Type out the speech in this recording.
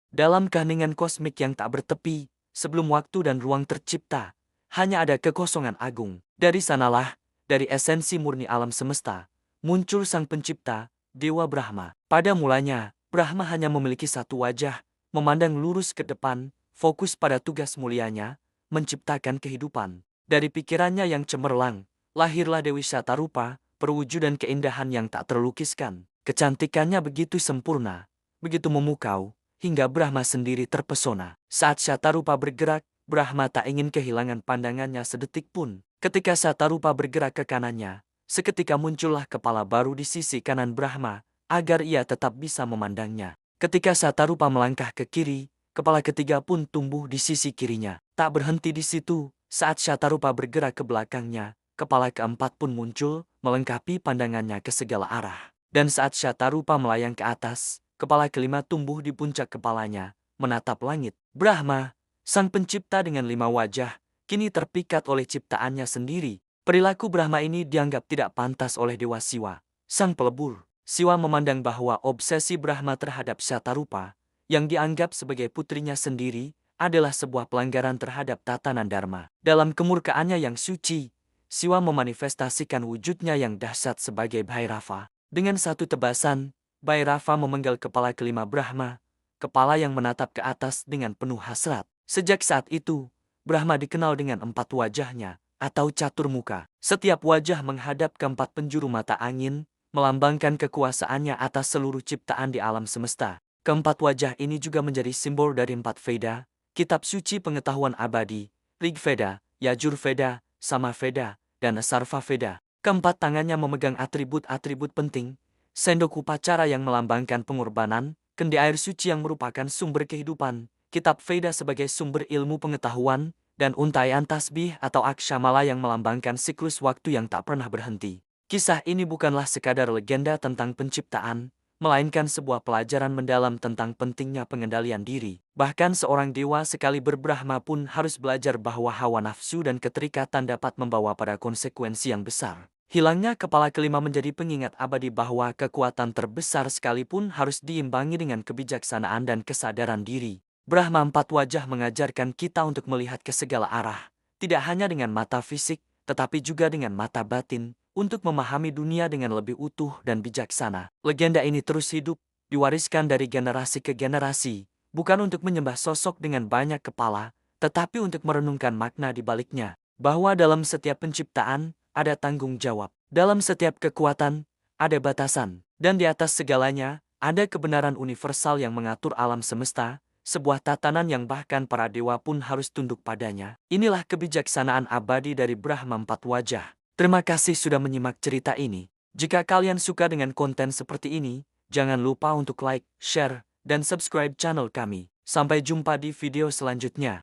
Dalam keheningan kosmik yang tak bertepi, sebelum waktu dan ruang tercipta, hanya ada kekosongan agung. Dari sanalah, dari esensi murni alam semesta, muncul Sang Pencipta, Dewa Brahma. Pada mulanya, Brahma hanya memiliki satu wajah, memandang lurus ke depan, fokus pada tugas mulianya, menciptakan kehidupan. Dari pikirannya yang cemerlang, lahirlah Dewi Syatarupa, perwujudan keindahan yang tak terlukiskan. Kecantikannya begitu sempurna, begitu memukau, hingga Brahma sendiri terpesona. Saat Syatarupa bergerak, Brahma tak ingin kehilangan pandangannya sedetik pun. Ketika Syatarupa bergerak ke kanannya, seketika muncullah kepala baru di sisi kanan Brahma, agar ia tetap bisa memandangnya. Ketika Syatarupa melangkah ke kiri, kepala ketiga pun tumbuh di sisi kirinya. Tak berhenti di situ, saat Syatarupa bergerak ke belakangnya, kepala keempat pun muncul, melengkapi pandangannya ke segala arah. Dan saat Syatarupa melayang ke atas, kepala kelima tumbuh di puncak kepalanya, menatap langit. Brahma, sang pencipta dengan 5 wajah, kini terpikat oleh ciptaannya sendiri. Perilaku Brahma ini dianggap tidak pantas oleh Dewa Siwa, sang pelebur. Siwa memandang bahwa obsesi Brahma terhadap Syatarupa, yang dianggap sebagai putrinya sendiri, adalah sebuah pelanggaran terhadap tatanan Dharma. Dalam kemurkaannya yang suci, Siwa memanifestasikan wujudnya yang dahsyat sebagai Bhairava. Dengan satu tebasan, Bhairava memenggal kepala kelima Brahma, kepala yang menatap ke atas dengan penuh hasrat. Sejak saat itu, Brahma dikenal dengan 4 wajahnya, atau caturmuka. Setiap wajah menghadap ke 4 penjuru mata angin, melambangkan kekuasaannya atas seluruh ciptaan di alam semesta. Keempat wajah ini juga menjadi simbol dari 4 Veda, kitab suci pengetahuan abadi, Rig Veda, Yajur Veda, Sama Veda, dan Sarva Veda. Keempat tangannya memegang atribut-atribut penting, sendok upacara yang melambangkan pengorbanan, kendi air suci yang merupakan sumber kehidupan, kitab Veda sebagai sumber ilmu pengetahuan, dan untaian tasbih atau akshamala yang melambangkan siklus waktu yang tak pernah berhenti. Kisah ini bukanlah sekadar legenda tentang penciptaan, melainkan sebuah pelajaran mendalam tentang pentingnya pengendalian diri. Bahkan seorang dewa sekali berbrahma pun harus belajar bahwa hawa nafsu dan keterikatan dapat membawa pada konsekuensi yang besar. Hilangnya kepala kelima menjadi pengingat abadi bahwa kekuatan terbesar sekalipun harus diimbangi dengan kebijaksanaan dan kesadaran diri. Brahma 4 wajah mengajarkan kita untuk melihat ke segala arah, tidak hanya dengan mata fisik, tetapi juga dengan mata batin, untuk memahami dunia dengan lebih utuh dan bijaksana. Legenda ini terus hidup, diwariskan dari generasi ke generasi, bukan untuk menyembah sosok dengan banyak kepala, tetapi untuk merenungkan makna di baliknya. Bahwa dalam setiap penciptaan, ada tanggung jawab. Dalam setiap kekuatan, ada batasan. Dan di atas segalanya, ada kebenaran universal yang mengatur alam semesta, sebuah tatanan yang bahkan para dewa pun harus tunduk padanya. Inilah kebijaksanaan abadi dari Brahma 4 wajah. Terima kasih sudah menyimak cerita ini. Jika kalian suka dengan konten seperti ini, jangan lupa untuk like, share, dan subscribe channel kami. Sampai jumpa di video selanjutnya.